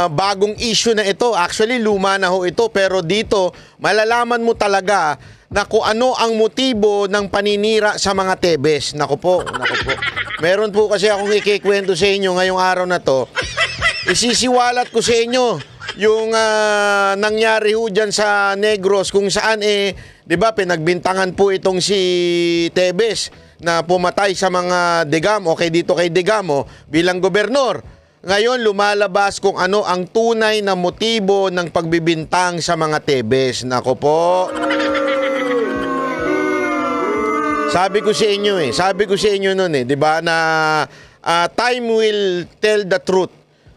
bagong issue na ito. Actually, luma na ho ito. Pero dito, malalaman mo talaga na kung ano ang motibo ng paninira sa mga Tebes. Naku po, naku po. Meron po kasi akong ikikwento sa inyo ngayong araw na to. Isisiwalat ko sa inyo yung nangyari ho dyan sa Negros kung saan di ba, pinagbintangan po itong si Tebes na pumatay sa mga Digamo, okay dito kay Digamo bilang gobernador. Ngayon, lumalabas kung ano ang tunay na motibo ng pagbibintang sa mga Tebes. Nako po. Sabi ko sa inyo noon di ba, na time will tell the truth.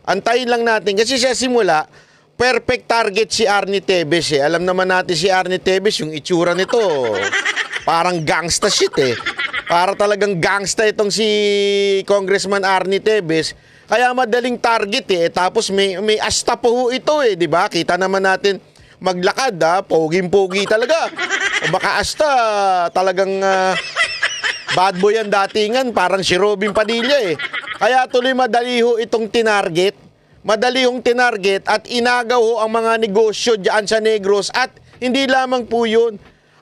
Antayin lang natin kasi sa simula, perfect target si Arnie Tebes Alam naman natin si Arnie Tebes, yung itsura nito, parang gangsta shit Para talagang gangsta itong si Congressman Arnie Tebes. Kaya madaling target Tapos may asta po ito di ba? Kita naman natin maglakad poging-pogi talaga. O baka asta talagang bad boy ang datingan, parang si Robin Padilla Kaya tuloy madali ho itong tinarget. Madali hong tinarget at inagaw ho ang mga negosyo diyan sa Negros. At hindi lamang po yun.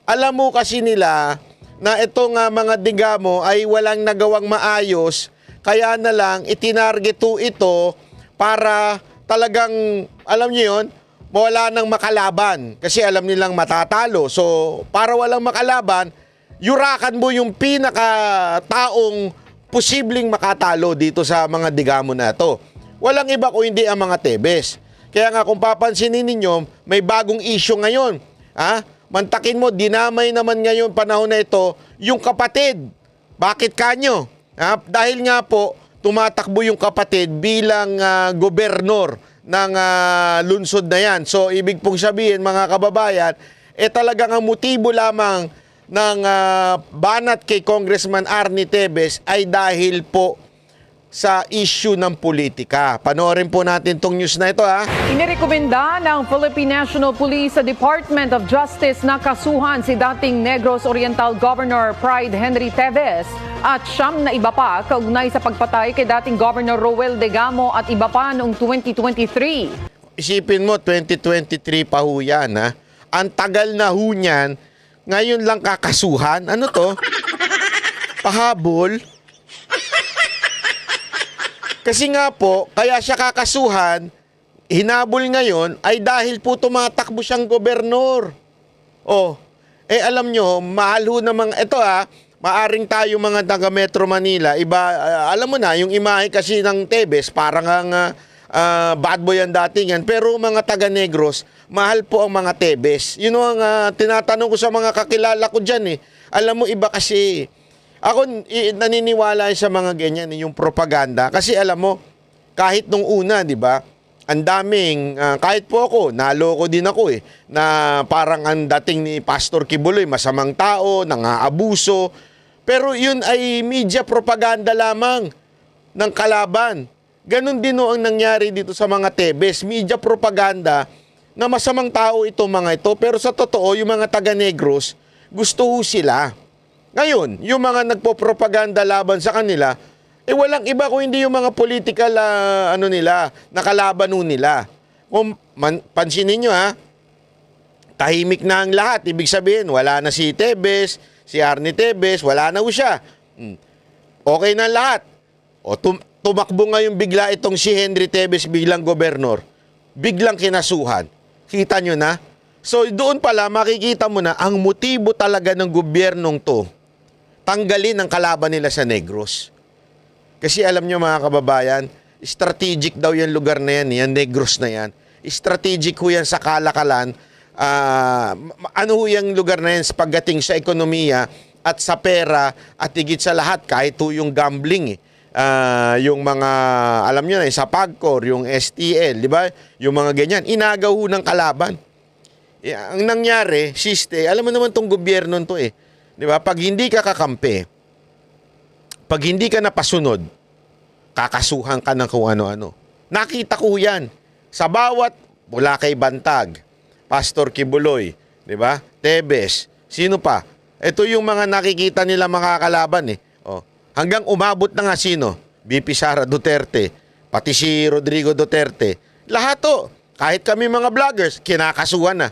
Alam mo kasi nila na itong mga Digamo ay walang nagawang maayos. Kaya na lang itinarget ho ito para talagang, alam niyo yun, wala nang makalaban. Kasi alam nilang matatalo. So, para walang makalaban, yurakan mo yung pinaka-taong posibleng makatalo dito sa mga Digamo na ito. Walang iba kung hindi ang mga Tebes. Kaya nga kung papansinin ninyo, may bagong issue ngayon. Mantakin mo, dinamay naman ngayon panahon na ito, yung kapatid. Bakit kanyo? Dahil nga po, tumatakbo yung kapatid bilang gobernador ng lungsod na yan. So, ibig pong sabihin, mga kababayan, talagang ang motibo lamang ng banat kay Congressman Arnie Tebes ay dahil po sa issue ng politika. Panoorin po natin tong news na ito Inirekomenda ng Philippine National Police sa Department of Justice na kasuhan si dating Negros Oriental Governor Pride Henry Tebes at siyam na iba pa kaugnay sa pagpatay kay dating Governor Roel Digamo at iba pa noong 2023. Isipin mo, 2023 pa ho yan Ang tagal na ho niyan, ngayon lang kakasuhan. Ano to? Pahabol? Kasi nga po, kaya siya kakasuhan, hinabol ngayon, ay dahil po tumatakbo siyang gobernador. Alam nyo, mahal ho namang, ito maaring tayo mga taga Metro Manila, iba, alam mo na, yung imahe kasi ng Tebes, parang ang bad boy ang datingan, pero mga taga Negros, mahal po ang mga Tebes. Yun ang tinatanong ko sa mga kakilala ko dyan Alam mo, iba kasi, ako naniniwala sa mga ganyan, yung propaganda. Kasi alam mo, kahit nung una, di ba, ang daming, kahit po ako, naloko din ako na parang ang dating ni Pastor Kibuloy, masamang tao, nangaabuso. Pero yun ay media propaganda lamang ng kalaban. Ganon din ang nangyari dito sa mga Tebes. Media propaganda na masamang tao ito mga ito. Pero sa totoo, yung mga taga-Negros, gusto sila. Ngayon, yung mga nagpo-propaganda laban sa kanila, walang iba kung hindi yung mga political nakalaban nila. Kung pansinin nyo tahimik na ang lahat. Ibig sabihin, wala na si Tebes, si Arnie Tebes, wala na siya. Okay na lahat. Tumakbo ngayon bigla itong si Henry Tebes biglang gobernador. Biglang kinasuhan. Kita nyo na? So doon pala makikita mo na ang motibo talaga ng gobyernong to. Tanggalin ang kalaban nila sa Negros. Kasi alam nyo mga kababayan, strategic daw yung lugar na yan, yung Negros na yan. Strategic ho yan sa kalakalan. Ano ho yung lugar na yan pagdating sa ekonomiya at sa pera at higit sa lahat kahit ho yung gambling yung mga, alam nyo na, sa PAGCOR, yung STL, di ba? Yung mga ganyan, inagaw ho ng kalaban. Ang nangyari, alam mo naman tong gobyerno to di ba? Pag hindi ka kakampi, pag hindi ka napasunod, kakasuhan ka ng kung ano-ano. Nakita ko yan. Sa bawat, mula kay Bantag, Pastor Kibuloy, di ba? Tebes, sino pa? Ito yung mga nakikita nila makakalaban Hanggang umabot na nga sino? BP Sara Duterte, pati si Rodrigo Duterte. Lahat to. Kahit kami mga vloggers, kinakasuhan na.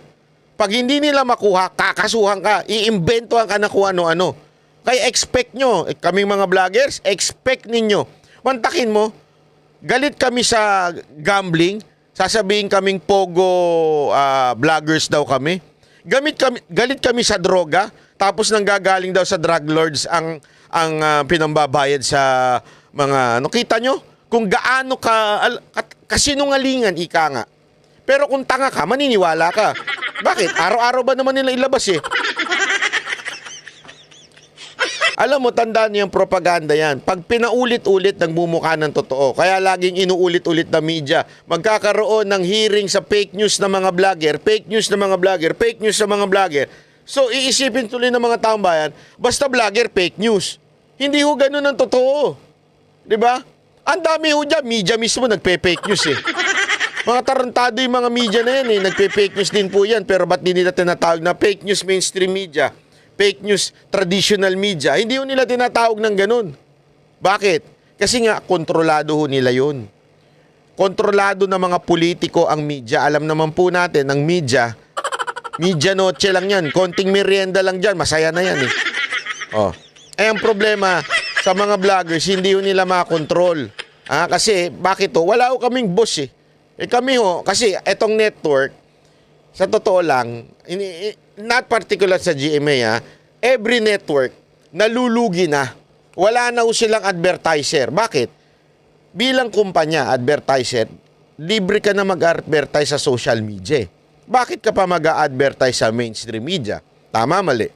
Pag hindi nila makuha, kakasuhan ka. Iimbentohan ka na kung ano-ano. Kaya expect nyo, kaming mga vloggers, expect ninyo. Mantakin mo, galit kami sa gambling, sasabihin kaming pogo vloggers daw kami. Galit kami sa droga, tapos nanggagaling daw sa drug lords ang pinambabayad sa mga, kita nyo? Kung gaano kasinungalingan, ika nga. Pero kung tanga ka, maniniwala ka. Bakit? Araw-araw ba naman nila ilabas eh? Alam mo, tandaan niyo yung propaganda yan. Pag pinaulit-ulit, nagmumukha ng totoo. Kaya laging inuulit-ulit na media. Magkakaroon ng hearing sa fake news ng mga vlogger, fake news ng mga vlogger, fake news ng mga vlogger. So, iisipin tuloy ng mga taong bayan, basta vlogger, fake news. Hindi ho ganun ang totoo. Diba? Ang dami ho dyan, media mismo nagpe-fake news eh. Mga tarantado yung mga media na yan eh. Nagpe-fake news din po yan. Pero ba't di nila tinatawag na fake news mainstream media? Fake news traditional media? Hindi ho nila tinatawag ng ganun. Bakit? Kasi nga, kontrolado ho nila yun. Kontrolado ng mga politiko ang media. Alam naman po natin, ang media noche lang yan. Konting merienda lang dyan. Masaya na yan eh. Oh. Ang problema sa mga vloggers, hindi ho nila makontrol. Kasi, bakit to? Wala ho kaming boss eh. Kami ho, kasi etong network, sa totoo lang, not particular sa GMA every network, nalulugi na. Wala na ho silang advertiser. Bakit? Bilang kumpanya, advertiser, libre ka na mag-advertise sa social media. Bakit ka pa mag-advertise sa mainstream media? Tama, mali.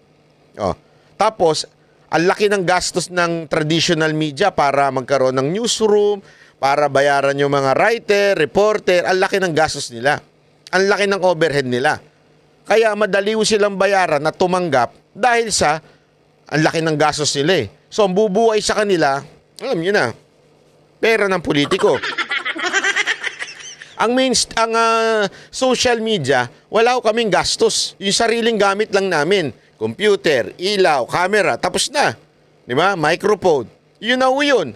Tapos, ang laki ng gastos ng traditional media para magkaroon ng newsroom, para bayaran yung mga writer, reporter, ang laki ng gastos nila. Ang laki ng overhead nila. Kaya madali silang bayaran at tumanggap dahil sa ang laki ng gastos nila eh. So, ang bubuhay sa kanila, alam nyo na, pera ng politiko. Ang social media, wala ko kaming gastos. Yung sariling gamit lang namin. Computer, ilaw, camera, tapos na. Di ba? Microphone. Yun na yun.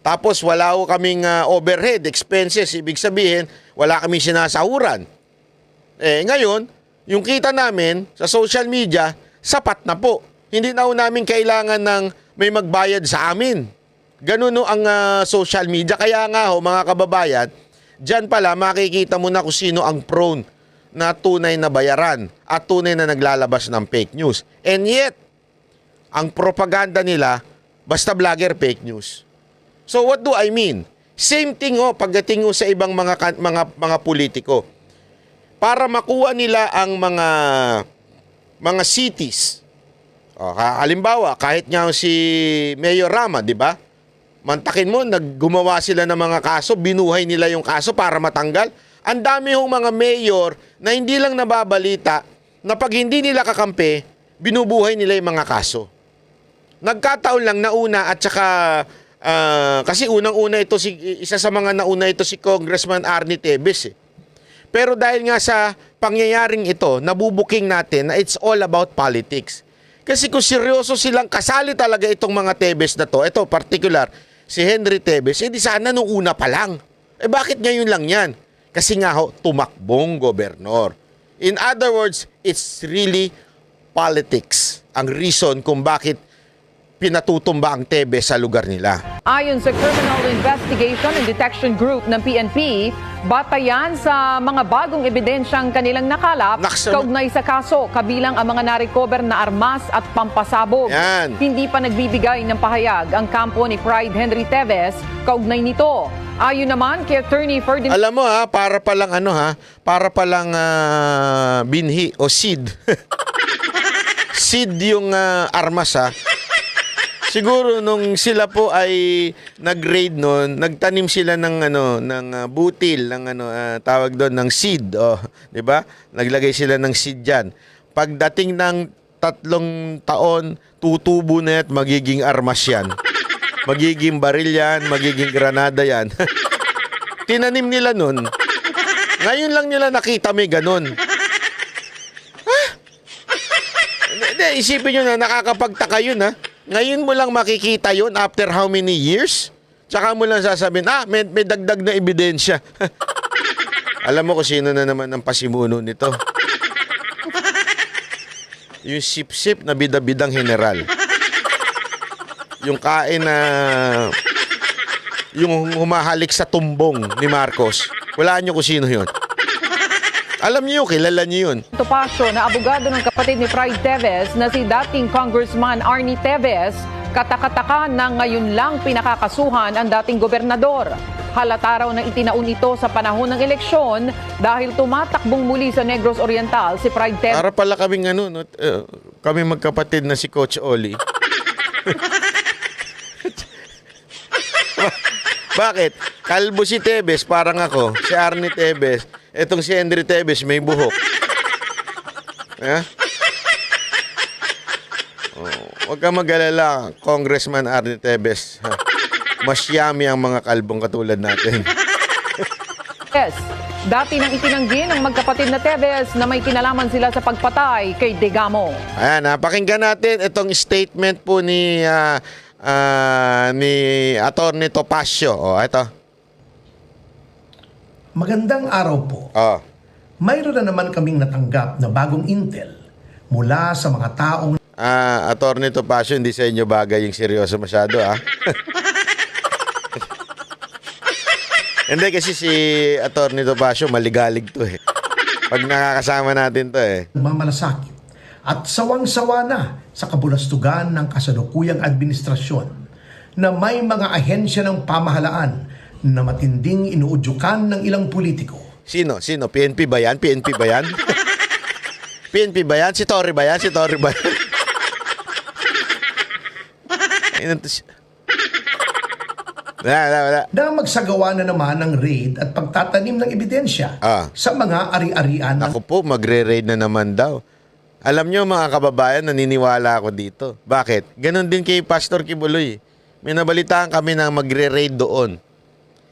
Tapos wala ko kaming overhead, expenses. Ibig sabihin, wala kaming sinasahuran. Ngayon, yung kita namin sa social media, sapat na po. Hindi na namin kailangan ng may magbayad sa amin. Ganun ang social media. Kaya nga mga kababayan, dyan pala makikita mo na kung sino ang prone na tunay na bayaran at tunay na naglalabas ng fake news. And yet, ang propaganda nila, basta vlogger, fake news. So what do I mean? Same thing pagdating sa ibang mga politiko. Para makuha nila ang mga cities. Halimbawa, kahit nga si Mayor Rama, di ba? Mantakin mo, gumawa sila ng mga kaso, binuhay nila yung kaso para matanggal. Ang dami hong mga mayor na hindi lang nababalita na pag hindi nila kakampi, binubuhay nila yung mga kaso. Nagkataon lang na una at saka kasi unang-una ito isa sa mga nauna ito si Congressman Arnie Tevez eh. Pero dahil nga sa pangyayaring ito, nabubuking natin na it's all about politics. Kasi kung seryoso silang kasali talaga itong mga Tevez na to, ito particular, si Henry Tevez, di sana nung una pa lang. Bakit ngayon lang yan? Kasi nga tumakbong gobernador. In other words, it's really politics ang reason kung bakit pinatutumba ang Tevez sa lugar nila. Ayon sa Criminal Investigation and Detection Group ng PNP, batayan sa mga bagong ebidensyang kanilang nakalap kaugnay sa kaso, kabilang ang mga na-recover na armas at pampasabog. Yan. Hindi pa nagbibigay ng pahayag ang kampo ni Pride Henry Tevez kaugnay nito. Ayon naman kay Attorney Ferdinand... Alam mo para palang binhi o seed. Seed yung armas Siguro nung sila po ay nag-raid noon, nagtanim sila ng butil ng tawag doon ng seed, 'di ba? Naglagay sila ng seed diyan. Pagdating ng 3 taon, tutubo na at magiging armas 'yan. Magiging baril 'yan, magiging granada 'yan. Tinanim nila noon. Ngayon lang nila nakita may ganun. Isipin nyo na nakakapagtaka yun Ngayon mo lang makikita yun after how many years? Tsaka mo lang sasabihin, may dagdag na ebidensya. Alam mo kung sino na naman ang pasimuno nito? Yung sip-sip na bida-bidang general. Yung kain na... Yung humahalik sa tumbong ni Marcos. Walaan nyo kung sino yun. Alam niyo, kilala niyo yun. Topacio na abogado ng kapatid ni Pride Teves na si dating Congressman Arnie Teves, katakataka na ngayon lang pinakakasuhan ang dating gobernador. Halata raw na itinaon ito sa panahon ng eleksyon dahil tumatakbong muli sa Negros Oriental si Pride Teves. Para pala kaming kami magkapatid na si Coach Oli. Bakit? Kalbo si Teves, parang ako. Si Arnie Teves. Etong si Henry Teves, may buhok. Eh? Huwag ka mag-alala, Congressman Arnie Teves. Mas yummy ang mga kalbong katulad natin. Yes. Dati nang itinanggi ng magkapatid na Teves na may kinalaman sila sa pagpatay kay Digamo. Ayan, pakinggan natin itong statement po ni Atty. Topacio. O, ito. Magandang araw po. Oh. Mayroon na naman kaming natanggap na bagong intel mula sa mga taong Atty. Topacio, hindi sa inyo bagay yung seryoso masyado, Hindi kasi si Atty. Topacio maligalig to eh. Pag nakakasama natin to eh. nagmamalasakit at sawang-sawa na sa kabulastugan ng kasalukuyang administrasyon na may mga ahensya ng pamahalaan na matinding inuudyukan ng ilang politiko. Sino? PNP ba yan? PNP ba yan? PNP ba yan? Si Tory ba yan? Si Tory ba yan? Wala. Na magsagawa na naman ng raid at pagtatanim ng ebidensya sa mga ari-arian ng Ako po, magre-raid na naman daw. Alam nyo mga kababayan, naniniwala ako dito. Bakit? Ganon din kay Pastor Kibuloy. May nabalitaan kami na magre-raid doon.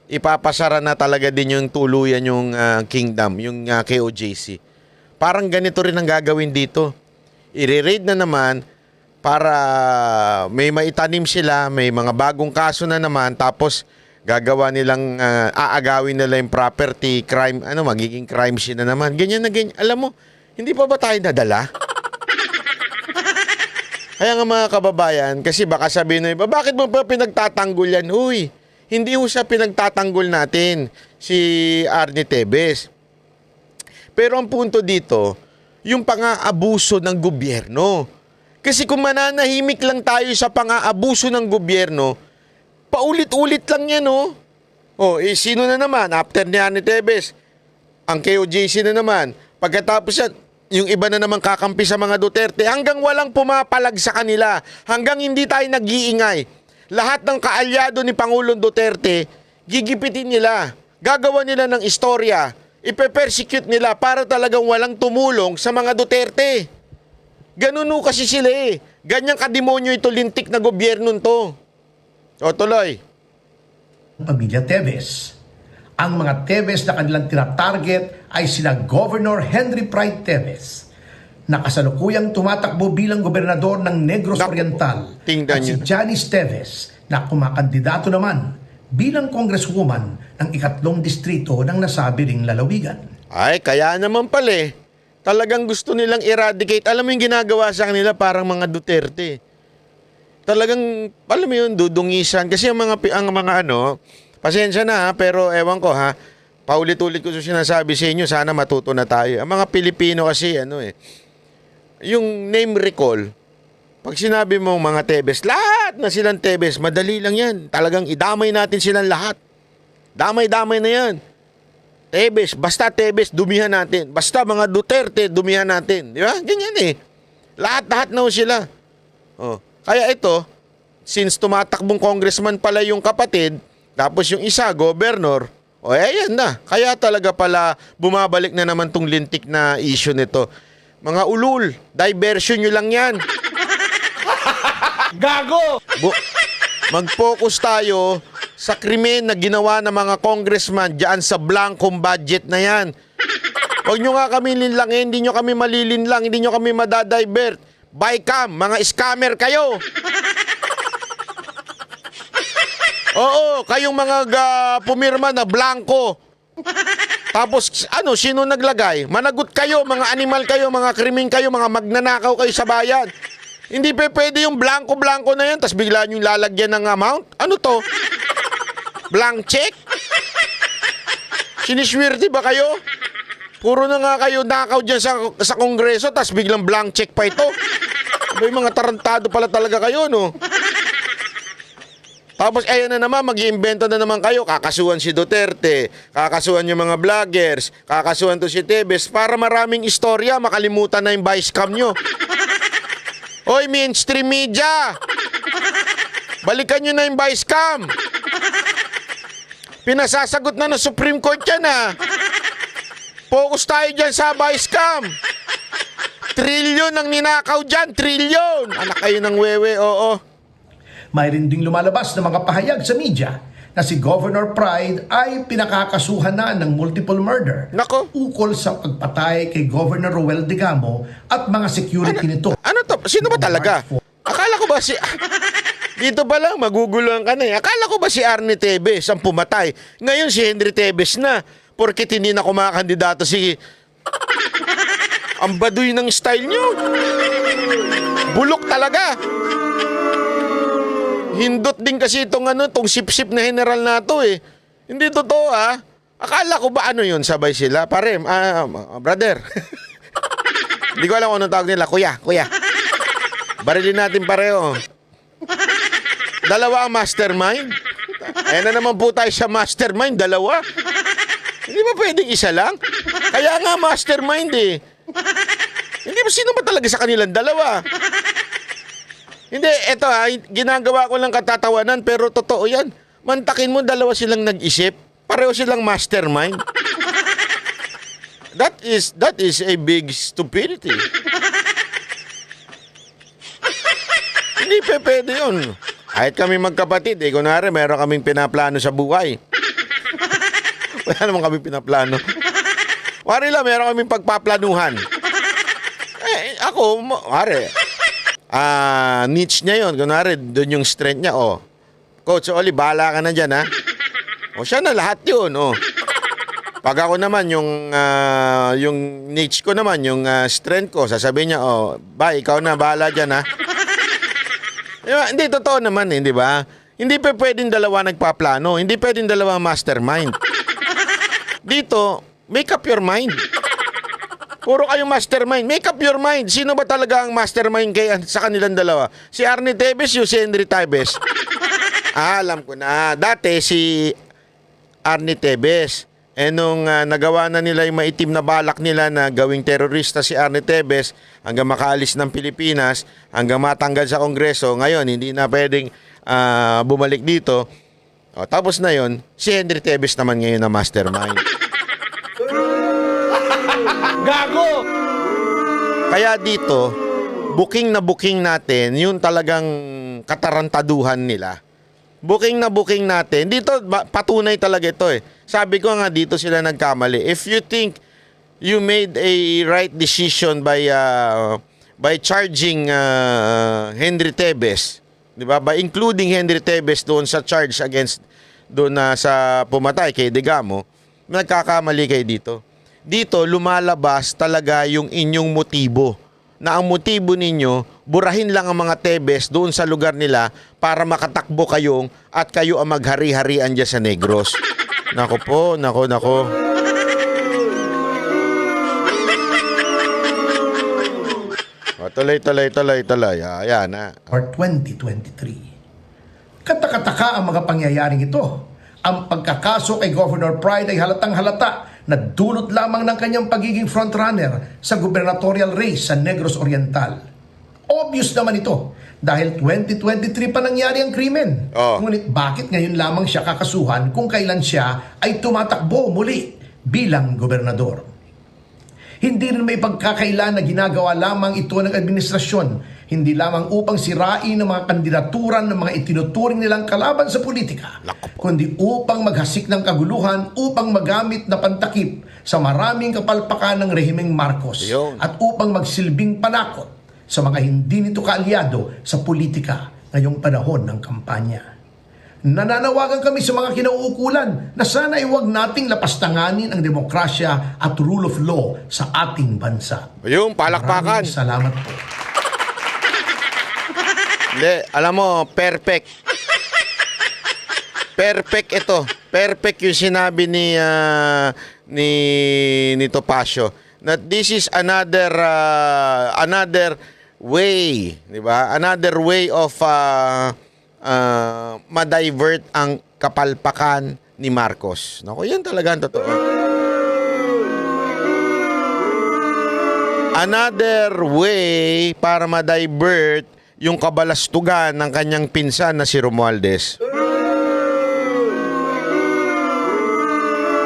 Ipapasara na talaga din yung tuluyan yung kingdom, yung KOJC. Parang ganito rin ang gagawin dito. I-raid na naman para may maitanim sila, may mga bagong kaso na naman, tapos gagawa nilang, aagawin nila yung property, crime, magiging crime scene na naman. Ganyan na ganyan. Alam mo, hindi pa ba tayo nadala? Kaya nga mga kababayan, kasi baka sabihin na iba, bakit mo pa pinagtatanggol yan? Uy, hindi ho siya pinagtatanggol natin, si Arnie Teves. Pero ang punto dito, yung pang-aabuso ng gobyerno. Kasi kung mananahimik lang tayo sa pang-aabuso ng gobyerno, paulit-ulit lang yan, oh. Oh, sino na naman? After ni Arnie Teves, ang KOJC na naman. Pagkatapos yan, yung iba na naman kakampi sa mga Duterte, hanggang walang pumapalag sa kanila, hanggang hindi tayo nag-iingay. Lahat ng kaalyado ni Pangulong Duterte, gigipitin nila, gagawa nila ng istorya, ipe-persecute nila para talagang walang tumulong sa mga Duterte. Ganun ho kasi sila eh. Ganyang kademonyo ito, lintik na gobyerno to. O tuloy. pamilya Teves. Ang mga Teves na kanilang tinatarget ay sila Governor Henry Pride Teves, na kasalukuyang tumatakbo bilang gobernador ng Negros Oriental, tingnan at si niyo. Janice Teves, na kumakandidato naman bilang congresswoman ng 3 distrito ng nasabi ring lalawigan. Ay, kaya naman pala eh. Talagang gusto nilang eradicate. Alam mo yung ginagawa sa kanila parang mga Duterte. Talagang, alam mo yun, dudungisan. Kasi ang mga pasensya na ha, pero ewan ko ha, paulit-ulit ko sinasabi sa inyo, sana matuto na tayo. Ang mga Pilipino kasi, yung name recall, pag sinabi mong mga Teves, lahat na silang Teves, madali lang yan. Talagang idamay natin silang lahat. Damay-damay na yan. Teves, basta Teves, dumihan natin. Basta mga Duterte, dumihan natin. Di ba? Ganyan eh. Lahat-lahat na sila. Oh. Kaya ito, since tumatakbong congressman pala yung kapatid, tapos yung isa, governor, ayan na. Kaya talaga pala bumabalik na naman tong lintik na issue nito. Mga ulul, diversion nyo lang yan. Gago! Mag-focus tayo sa krimen na ginawa ng mga congressman dyan sa blankong budget na yan. Huwag nyo nga kami linlangin, hindi nyo kami malilinlang, hindi nyo kami madadivert. Bycam, mga scammer kayo. Oo, kayong mga pumirma na blanco. Tapos ano, sino naglagay? Managot kayo, mga animal kayo, mga krimen kayo, mga magnanakaw kayo sa bayan. Hindi pwede yung blanco-blanco na yan, tapos bigla nyo lalagyan ng amount. Ano to? Blank check? Siniswerte ba kayo? Puro na nga kayo nakaw dyan sa kongreso, tapos biglang blank check pa ito. May mga tarantado pala talaga kayo, no? Tapos ayan na naman, mag-iimbento na naman kayo. Kakasuhan si Duterte, kakasuhan yung mga vloggers, kakasuhan to si Tevez para maraming istorya, makalimutan na yung vice cam nyo. Hoy, mainstream media! Balikan nyo na yung vice cam. Pinasasagot na ng Supreme Court yan, ha. Focus tayo dyan sa vice cam. Trilyon ang ninakaw dyan, trilyon. Anak kayo ng wewe, oo. Mayroon ding lumalabas na mga pahayag sa media na si Governor Pride ay pinakakasuhan na ng multiple murder. Nako. Ukol sa pagpatay kay Governor Roel Digamo at mga security nito. Ano to? Sino ba talaga? Akala ko ba si... Dito pa lang, maguguluhan ka na eh. Akala ko ba si Arnie Tevez ang pumatay? Ngayon si Henry Tevez na. Porkit hindi na kumakandidato si... Ang baduy ng style nyo. Bulok talaga. Hindot din kasi itong sip-sip na general na to eh. Hindi totoo ah. Akala ko ba ano yun, sabay sila? Pare, brother. Hindi ko alam kung anong tawag nila. Kuya. Barilin natin pareho. Dalawa ang mastermind. Ayan na naman po tayo sa mastermind. Dalawa. Hindi ba pwedeng isa lang? Kaya nga mastermind eh. Hindi ba sino ba talaga sa kanilang dalawa? Hindi, eto ha, ginagawa ko lang katatawanan pero totoo yan. Mantakin mo, dalawa silang nag-isip. Pareho silang mastermind. That is a big stupidity. Hindi pwede yun. Kahit kami magkapatid, kunwari meron kaming pinaplano sa buhay. Wala naman kami pinaplano. Wari lang, meron kaming pagpaplanuhan. Ako, wari, niche niya yun. Kunwari, doon yung strength niya, Coach Oli, bahala ka na dyan, ha? Siya na lahat yun, Pag ako naman, yung niche ko naman, yung strength ko, sasabihin niya, bye, ikaw na, bahala dyan, ha? Diba? Hindi, totoo naman, di ba? Hindi pa pwedeng dalawa nagpaplano. Hindi pwedeng dalawa mastermind. Dito, make up your mind. Puro kayong mastermind. Make up your mind. Sino ba talaga ang mastermind sa kanilang dalawa? Si Arnie Tevez, si Henry Tevez. Alam ko na. Dati si Arnie Tevez. Nung nagawa na nila yung maitim na balak nila na gawing terorista si Arnie Tevez hanggang makaalis ng Pilipinas, hanggang matanggal sa Kongreso, ngayon hindi na pwedeng bumalik dito. Tapos na yon, si Henry Tevez naman ngayon na mastermind. Gago! Kaya dito, booking na booking natin yung talagang katarantaduhan nila. Booking na booking natin. Dito, patunay talaga ito eh. Sabi ko nga dito sila nagkamali. If you think you made a right decision by charging Henry Tevez, di ba? By including Henry Tevez doon sa charge against doon sa pumatay kay Digamo, nagkakamali kayo dito. Dito lumalabas talaga yung inyong motibo. Na ang motibo ninyo, burahin lang ang mga Tevez doon sa lugar nila para makatakbo kayong at kayo ang maghari-harian dyan sa Negros. Nako po, nako. Tuloy. Ayan na. For 2023. Katakataka ang mga pangyayaring ito. Ang pagkakaso kay Governor Pride ay halatang-halata na dulot lamang ng kanyang pagiging frontrunner sa gubernatorial race sa Negros Oriental. Obvious naman ito dahil 2023 pa nangyari ang krimen. Ngunit bakit ngayon lamang siya kakasuhan kung kailan siya ay tumatakbo muli bilang gobernador? Hindi rin may pagkakailan na ginagawa lamang ito ng administrasyon, hindi lamang upang sirain ang mga kandidaturan ng mga itinuturing nilang kalaban sa politika, kundi upang maghasik ng kaguluhan, upang magamit na pantakip sa maraming kapalpakan ng rehimeng Marcos at upang magsilbing panakot sa mga hindi nito kaalyado sa politika ngayong panahon ng kampanya. Nananawagan kami sa mga kinauukulan na sana ay huwag nating lapastanganin ang demokrasya at rule of law sa ating bansa. Yung palakpakan. Maraming salamat po. Hindi, alam mo, perfect. Perfect ito. Perfect yung sinabi ni Topacio. That this is another way, di ba? Another way of ma-divert ang kapalpakan ni Marcos. Naku, yan talaga ang totoo. Another way para ma-divert yung kabalastugan ng kanyang pinsan na si Romualdez.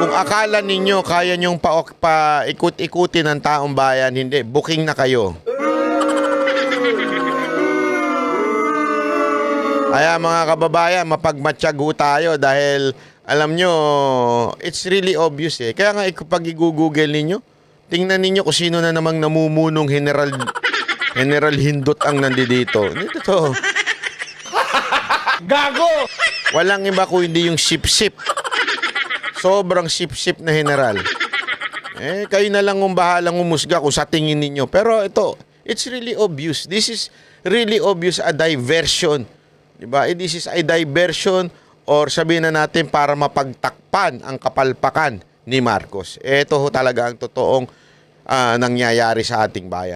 Kung akala ninyo kaya nyong paikut-ikutin ng taong bayan, hindi. Booking na kayo. Kaya mga kababayan, mapagmatsyag ho tayo dahil alam nyo, it's really obvious eh. Kaya nga pag i-google ninyo, tingnan ninyo kung sino na namang namumunong General Hindot ang nandito. Dito to. Gago! Walang iba kung hindi yung sip-sip. Sobrang sip-sip na general. Kayo na lang ang bahalang umusga kung sa tingin ninyo. Pero ito, it's really obvious. This is really obvious a diversion. Diba? This is a diversion or sabihin na natin para mapagtakpan ang kapalpakan ni Marcos. Ito ho talaga ang totoong nangyayari sa ating bayan.